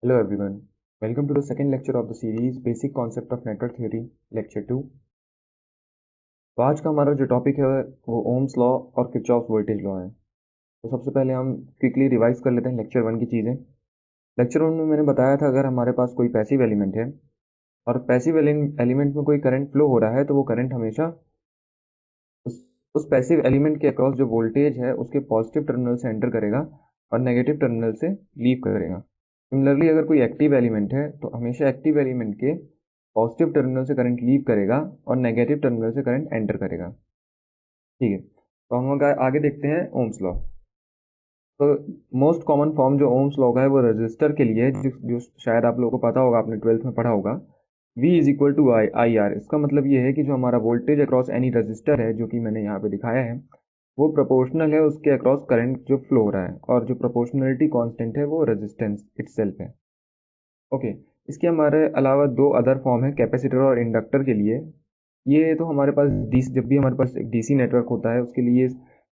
Hello everyone, welcome to the second lecture of the series Basic Concept of Network Theory, Lecture 2। तो आज का हमारा जो topic है वो ओम्स लॉ और किरचॉफ वोल्टेज लॉ है। तो सबसे पहले हम क्विकली रिवाइज कर लेते हैं लेक्चर 1 की चीज़ें। लेक्चर 1 में मैंने बताया था अगर हमारे पास कोई पैसिव एलिमेंट है और पैसिव एलिमेंट में कोई करंट फ्लो हो रहा है तो वो करंट हमेशा उस उस पैसिव एलिमेंट के अक्रॉस जो वोल्टेज है उसके पॉजिटिव टर्मिनल से एंटर करेगा और नेगेटिव टर्मिनल से लीव करेगा। सिमिलरली अगर कोई एक्टिव एलिमेंट है तो हमेशा एक्टिव एलिमेंट के पॉजिटिव टर्मिनल से करंट लीव करेगा और नेगेटिव टर्मिनल से करंट एंटर करेगा। ठीक है, तो हम आगे देखते हैं ओम्स लॉ। तो मोस्ट कॉमन फॉर्म जो ओम्स लॉ का है वो रजिस्टर के लिए है, जो शायद आप लोगों को पता होगा, आपने 12th में पढ़ा होगा। V is equal to I R. इसका मतलब ये है कि जो हमारा वोल्टेज अक्रॉस एनी रजिस्टर है, जो कि मैंने यहाँ पे दिखाया है, वो प्रोपोर्शनल है उसके अक्रॉस करंट जो फ्लो हो रहा है, और जो प्रोपोर्शनलिटी कांस्टेंट है वो रेजिस्टेंस इटसेल्फ है। ओके, इसके हमारे अलावा दो अदर फॉर्म है कैपेसिटर और इंडक्टर के लिए। ये तो हमारे पास जब भी हमारे पास एक डीसी नेटवर्क होता है उसके लिए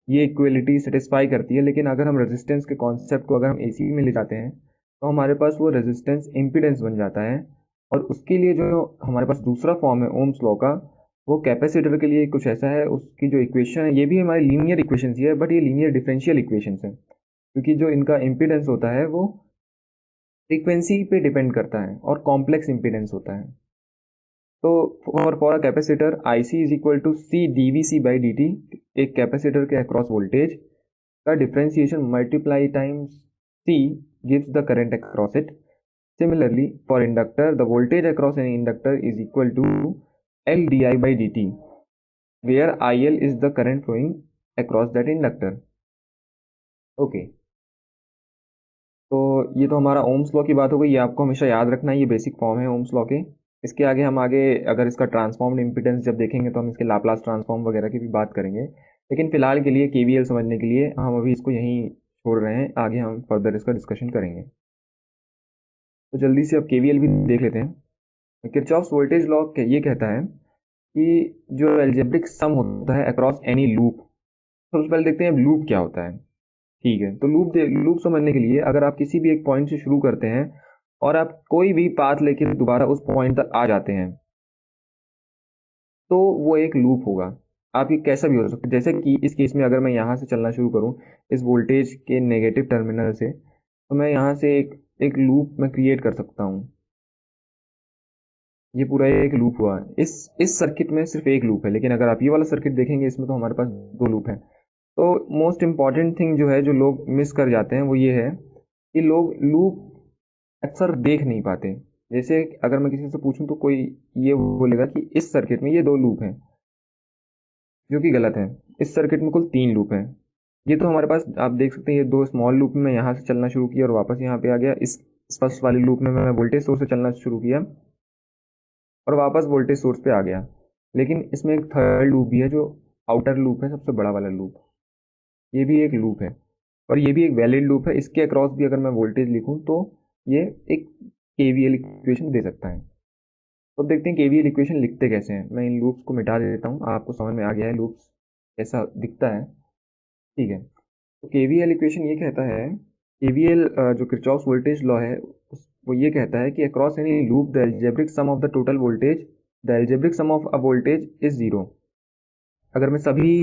ये इक्वलिटी सेटिस्फाई करती है, लेकिन अगर हम रेजिस्टेंस के कॉन्सेप्ट को अगर हम एसी में ले जाते हैं तो हमारे पास वो रेजिस्टेंस इम्पीडेंस बन जाता है। और उसके लिए जो हमारे पास दूसरा फॉर्म है ओम्स लॉ का, वो कैपेसिटर के लिए कुछ ऐसा है। उसकी जो इक्वेशन है ये भी हमारी लीनियर इक्वेशन ही है, बट ये लीनियर डिफरेंशियल इक्वेशन है, क्योंकि जो इनका इम्पीडेंस होता है वो फ्रीक्वेंसी पे डिपेंड करता है और कॉम्प्लेक्स इम्पीडेंस होता है। तो for a capacitor I C is equal to C D V C by D T, एक कैपेसिटर के अक्रॉस वोल्टेज का differentiation multiply times C gives the current across it. Similarly, for inductor, the voltage across an inductor is equal to L di by dt, where IL is the current flowing across that inductor. Okay, तो ये तो हमारा Ohm's law की बात हो गई। ये आपको हमेशा याद रखना है, ये बेसिक फॉर्म है ओम्स लॉ के। इसके आगे हम अगर इसका ट्रांसफॉर्म्ड इम्पीडेंस जब देखेंगे तो हम इसके लाप्लास ट्रांसफॉर्म वगैरह की भी बात करेंगे, लेकिन फिलहाल के लिए केवीएल समझने के लिए हम अभी इसको यहीं छोड़ रहे हैं। आगे हम फर्दर इसका डिस्कशन करेंगे। तो जल्दी से अब केवीएल भी देख लेते हैं। किरचॉफ्स वोल्टेज लॉ ये कहता है कि जो एल्जेब्रिक सम होता है अक्रॉस एनी लूप। सबसे पहले देखते हैं लूप क्या होता है। ठीक है, तो लूप समझने के लिए अगर आप किसी भी एक पॉइंट से शुरू करते हैं और आप कोई भी पाथ लेके दोबारा उस पॉइंट तक आ जाते हैं तो वो एक लूप होगा। आप ये कैसा भी हो सकता है, जैसे कि इस केस में अगर मैं यहाँ से चलना शुरू करूँ इस वोल्टेज के नेगेटिव टर्मिनल से, तो मैं यहाँ से एक लूप में क्रिएट कर सकता हूँ। ये पूरा एक लूप हुआ। इस सर्किट में सिर्फ एक लूप है, लेकिन अगर आप ये वाला सर्किट देखेंगे इसमें तो हमारे पास दो लूप है। तो मोस्ट इंपॉर्टेंट थिंग जो है जो लोग मिस कर जाते हैं वो ये है कि लोग लूप अक्सर देख नहीं पाते। जैसे अगर मैं किसी से पूछूं तो कोई ये बोलेगा कि इस सर्किट में ये दो लूप हैं, जो कि गलत है। इस सर्किट में कुल 3 लूप हैं। ये तो हमारे पास आप देख सकते हैं, ये दो स्मॉल लूप में मैं यहाँ से चलना शुरू किया और वापस यहाँ पे आ गया। इस फर्स्ट वाली लूप में मैं वोल्टेज सोर्स से चलना शुरू किया और वापस वोल्टेज सोर्स पे आ गया। लेकिन इसमें एक थर्ड लूप भी है जो आउटर लूप है, सबसे बड़ा वाला लूप। ये भी एक लूप है और ये भी एक वैलिड लूप है। इसके अक्रॉस भी अगर मैं वोल्टेज लिखूं तो ये एक केवीएल इक्वेशन दे सकता है। तो देखते हैं केवीएल इक्वेशन लिखते कैसे हैं। मैं इन लूप्स को मिटा देता हूँ, आपको समझ में आ गया है लूप्स कैसा दिखता है। ठीक है, तो केवीएल इक्वेशन ये कहता है, केवीएल जो किरचॉफ्स वोल्टेज लॉ है वो ये कहता है कि across any loop the algebraic sum of the total voltage, the algebraic sum of a voltage is zero. अगर मैं सभी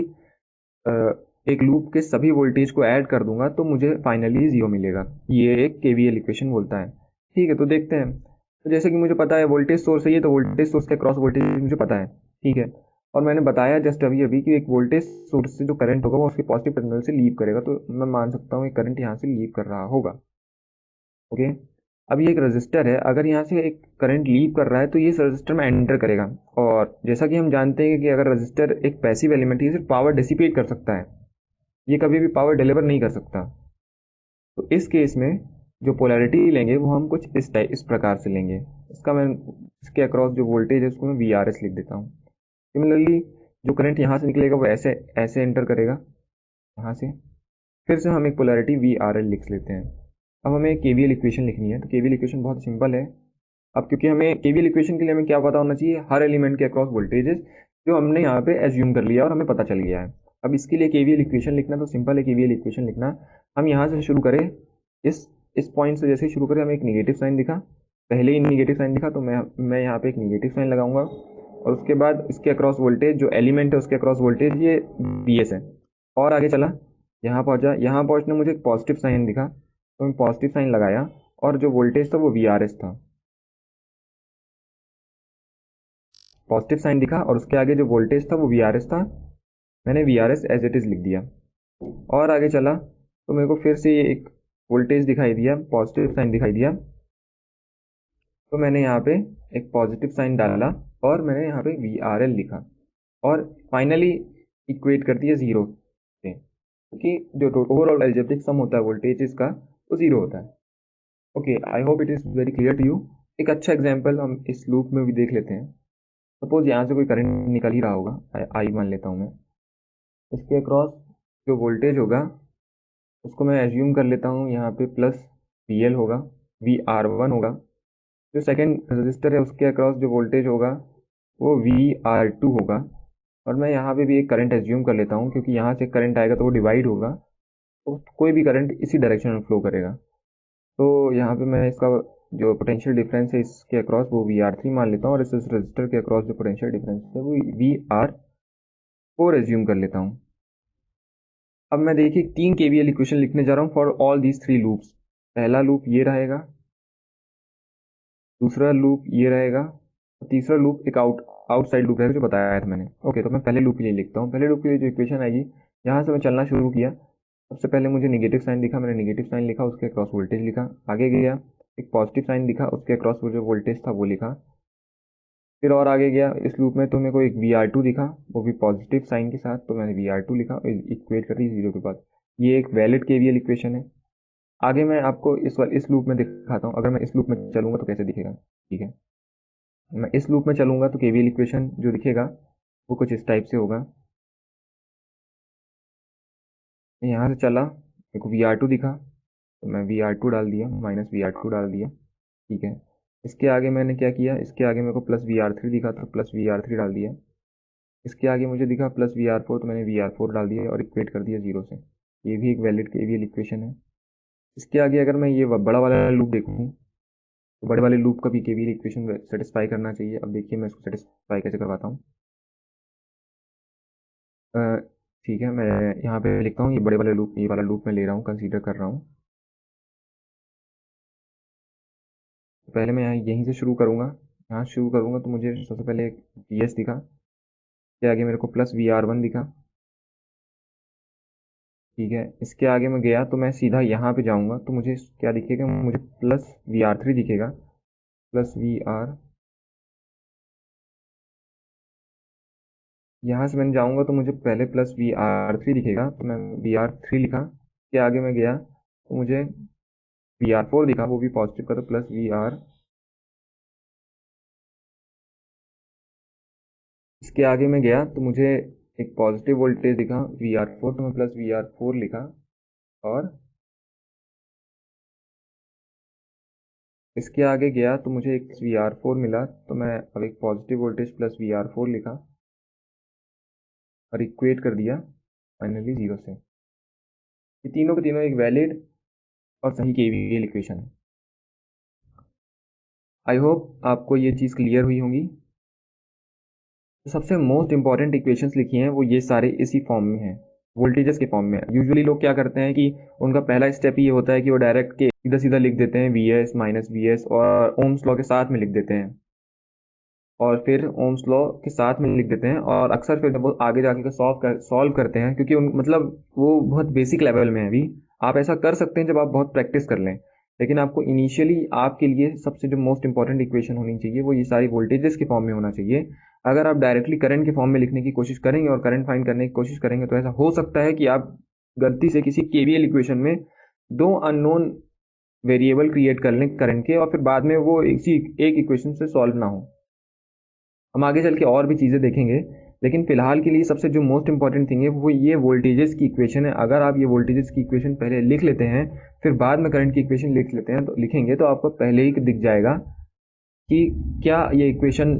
एक लूप के सभी वोल्टेज को ऐड कर दूंगा तो मुझे फाइनली जीरो मिलेगा। ये एक केवीएल इक्वेशन बोलता है। ठीक है, तो देखते हैं। तो जैसे कि मुझे पता है वोल्टेज सोर्स है ये, तो वोल्टेज सोर्स के क्रॉस वोल्टेज मुझे पता है। ठीक है, और मैंने बताया जस्ट अभी अभी कि एक वोल्टेज सोर्स से जो करंट होगा वो उसके पॉजिटिव टर्मिनल से लीव करेगा, तो मैं मान सकता हूँ एक करंट यहाँ से लीव कर रहा होगा। ओके, अब ये एक रजिस्टर है, अगर यहाँ से एक करंट लीव कर रहा है तो ये रजिस्टर में एंटर करेगा। और जैसा कि हम जानते हैं कि अगर रजिस्टर एक पैसिव एलिमेंट है, सिर्फ पावर डिसिपेट कर सकता है, ये कभी भी पावर डिलीवर नहीं कर सकता। तो इस केस में जो पोलैरिटी लेंगे वो हम कुछ इस प्रकार से लेंगे। इसके अक्रॉस जो वोल्टेज है उसको मैं वी आर एस लिख देता हूँ। सिमिलरली जो करंट यहाँ से निकलेगा वो ऐसे ऐसे एंटर करेगा यहाँ से। फिर से हम एक पोलैरिटी वी आर एल लिख लेते हैं। अब हमें केवीएल इक्वेशन लिखनी है, तो केवीएल इक्वेशन बहुत सिंपल है। अब क्योंकि हमें केवीएल इक्वेशन के लिए हमें क्या पता होना चाहिए, हर एलिमेंट के अक्रॉस वोल्टेजेस, जो हमने यहाँ पे एज्यूम कर लिया और हमें पता चल गया है। अब इसके लिए केवीएल इक्वेशन लिखना तो सिंपल है। केवीएल इक्वेशन लिखना, हम यहाँ से शुरू करें इस इस पॉइंट से जैसे ही शुरू करें हमें एक निगेटिव साइन दिखा, पहले ही निगेटिव साइन दिखा, तो मैं यहाँ पे एक निगेटिव साइन लगाऊंगा और उसके बाद इसके अक्रॉस वोल्टेज जो एलिमेंट है उसके अक्रॉस वोल्टेज ये VS है। और आगे चला, यहाँ पहुँचा, यहाँ पहुँचने मुझे एक पॉजिटिव साइन दिखा तो मैं पॉजिटिव साइन लगाया और जो वोल्टेज था वो VRS था। पॉजिटिव साइन दिखा और उसके आगे जो वोल्टेज था वो VRS था, मैंने VRS एज इट इज़ लिख दिया। और आगे चला तो मेरे को फिर से ये एक वोल्टेज दिखाई दिया, पॉजिटिव साइन दिखाई दिया, तो मैंने यहाँ पे एक पॉजिटिव साइन डाला और मैंने यहाँ पे VRL लिखा और फाइनली इक्वेट कर दिया 0 से, क्योंकि जो ओवरऑल एल्जेब्रिक सम होता है वोल्टेजेस का वो 0 होता है। Okay, I hope it is very clear to you. एक अच्छा एग्जाम्पल हम इस लूप में भी देख लेते हैं। सपोज यहाँ से कोई करंट निकल ही रहा होगा, आई मान लेता हूँ मैं, इसके अक्रॉस जो वोल्टेज होगा उसको मैं एज्यूम कर लेता हूँ यहाँ पे प्लस VL होगा, VR1 होगा। जो सेकेंड रजिस्टर है उसके अक्रॉस जो वोल्टेज होगा वो VR2 होगा और मैं यहाँ पे भी एक करंट एज्यूम कर लेता हूँ, क्योंकि यहाँ से करंट आएगा तो वो डिवाइड होगा, तो कोई भी करंट इसी डायरेक्शन में फ्लो करेगा। तो यहाँ पे मैं इसका जो पोटेंशियल डिफरेंस है इसके अक्रॉस वो VR3 मान लेता हूँ और इस रजिस्टर के अक्रॉस जो पोटेंशियल डिफरेंस है वो VR4 एज्यूम कर लेता हूँ। अब मैं देखिए 3 KVL इक्वेशन लिखने जा रहा हूँ फॉर ऑल दीज 3 लूप्स। पहला लूप ये रहेगा, दूसरा लूप ये रहेगा और तीसरा लूप एक आउटसाइड लूप रहेगा जो बताया था मैंने। ओके, तो मैं पहले लूप के लिए लिखता हूँ। पहले लूप के लिए जो इक्वेशन आएगी, यहाँ से मैं चलना शुरू किया, सबसे पहले मुझे नेगेटिव साइन दिखा, मैंने नेगेटिव साइन लिखा, उसके अक्रॉस वोल्टेज लिखा। आगे गया, एक पॉजिटिव साइन दिखा, उसके अक्रॉस वो जो वोल्टेज था वो लिखा। फिर और आगे गया इस लूप में तो मेरे को एक VR2 दिखा, वो भी पॉजिटिव साइन के साथ, तो मैंने VR2 लिखा, इक्वेट कर दी 0 के बाद। ये एक वैलिड KVL इक्वेशन है। आगे मैं आपको इस लूप में दिखाता हूँ, अगर मैं इस लूप में चलूँगा तो कैसे दिखेगा। ठीक है, मैं इस लूप में चलूँगा तो KVL इक्वेशन जो दिखेगा वो कुछ इस टाइप से होगा। यहाँ से चला, मेरे को VR2 दिखा तो मैं VR2 डाल दिया, माइनस VR2 डाल दिया। ठीक है, इसके आगे मैंने क्या किया, इसके आगे मेरे को प्लस VR3 दिखा तो प्लस VR3 डाल दिया। इसके आगे मुझे दिखा प्लस VR4 तो मैंने VR4 डाल दिया और इक्वेट कर दिया 0 से। ये भी एक वैलिड KVL इक्वेशन है। इसके आगे अगर मैं ये बड़ा वाला लूप देखूँ तो बड़े वाले लूप का भी KVL इक्वेशन सेटिस्फाई करना चाहिए। अब देखिए मैं इसको सेटिस्फाई कैसे करवाता हूँ। ठीक है, मैं यहाँ पे लिखता हूँ ये बड़े वाले लूप, ये वाला लूप मैं ले रहा हूँ, कंसीडर कर रहा हूँ। पहले मैं यहाँ यहीं से शुरू करूँगा, यहाँ शुरू करूँगा तो मुझे सबसे पहले एक VS दिखा, इसके आगे मेरे को प्लस VR1 दिखा। ठीक है, इसके आगे मैं गया तो मैं सीधा यहाँ पे जाऊँगा तो मुझे क्या दिखेगा, मुझे प्लस VR3 दिखेगा, प्लस VR। यहाँ से मैंने जाऊँगा तो मुझे पहले प्लस VR3 दिखेगा तो मैं VR3 लिखा। इसके आगे मैं गया तो मुझे VR4 दिखा, वो भी पॉजिटिव का, तो प्लस VR। इसके आगे मैं गया तो मुझे एक पॉजिटिव वोल्टेज दिखा VR4 तो मैं प्लस VR4 लिखा। और इसके आगे गया तो मुझे एक VR4 मिला तो मैं अब एक पॉजिटिव वोल्टेज प्लस VR4 लिखा और इक्वेट कर दिया फाइनली 0 से। ये तीनों के तीनों एक वैलिड और सही KVL इक्वेशन है। आई होप आपको ये चीज़ क्लियर हुई होंगी। तो सबसे मोस्ट इंपॉर्टेंट इक्वेशंस लिखी हैं वो ये सारे इसी फॉर्म में हैं, वोल्टेजेस के फॉर्म में। यूजुअली लोग क्या करते हैं कि उनका पहला स्टेप ये होता है कि वो डायरेक्ट के सीधा सीधा लिख देते हैं VS माइनस VS और ओम्स लॉ के साथ में लिख देते हैं, और फिर ओम्स लॉ के साथ में लिख देते हैं। और अक्सर फिर जब वो आगे जाके सॉल्व करते हैं, क्योंकि उन मतलब वो बहुत बेसिक लेवल में है अभी, आप ऐसा कर सकते हैं जब आप बहुत प्रैक्टिस कर लें, लेकिन आपको इनिशियली आपके लिए सबसे जो मोस्ट इंपॉर्टेंट इक्वेशन होनी चाहिए वो ये सारी वोल्टेजेस के फॉर्म में होना चाहिए। अगर आप डायरेक्टली करंट के फॉर्म में लिखने की कोशिश करेंगे और करंट फाइंड करने की कोशिश करेंगे तो ऐसा हो सकता है कि आप गलती से किसी KVL इक्वेशन में 2 अननोन वेरिएबल क्रिएट कर लें करंट के और फिर बाद में वो इसी एक इक्वेशन से सॉल्व ना हो। हम आगे चल के और भी चीज़ें देखेंगे, लेकिन फिलहाल के लिए सबसे जो मोस्ट इंपॉर्टेंट थिंग है वो ये वोल्टेजेस की इक्वेशन है। अगर आप ये वोल्टेजेस की इक्वेशन पहले लिख लेते हैं फिर बाद में करंट की इक्वेशन लिख लेते हैं तो लिखेंगे तो आपको पहले ही दिख जाएगा कि क्या ये इक्वेशन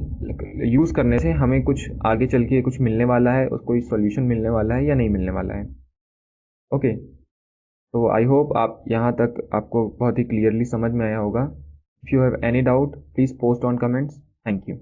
यूज़ करने से हमें कुछ आगे चल के कुछ मिलने वाला है, कोई सॉल्यूशन मिलने वाला है या नहीं मिलने वाला है। ओके, तो आई होप आप यहाँ तक आपको बहुत ही क्लियरली समझ में आया होगा। If you have any doubt please post on comments. Thank you.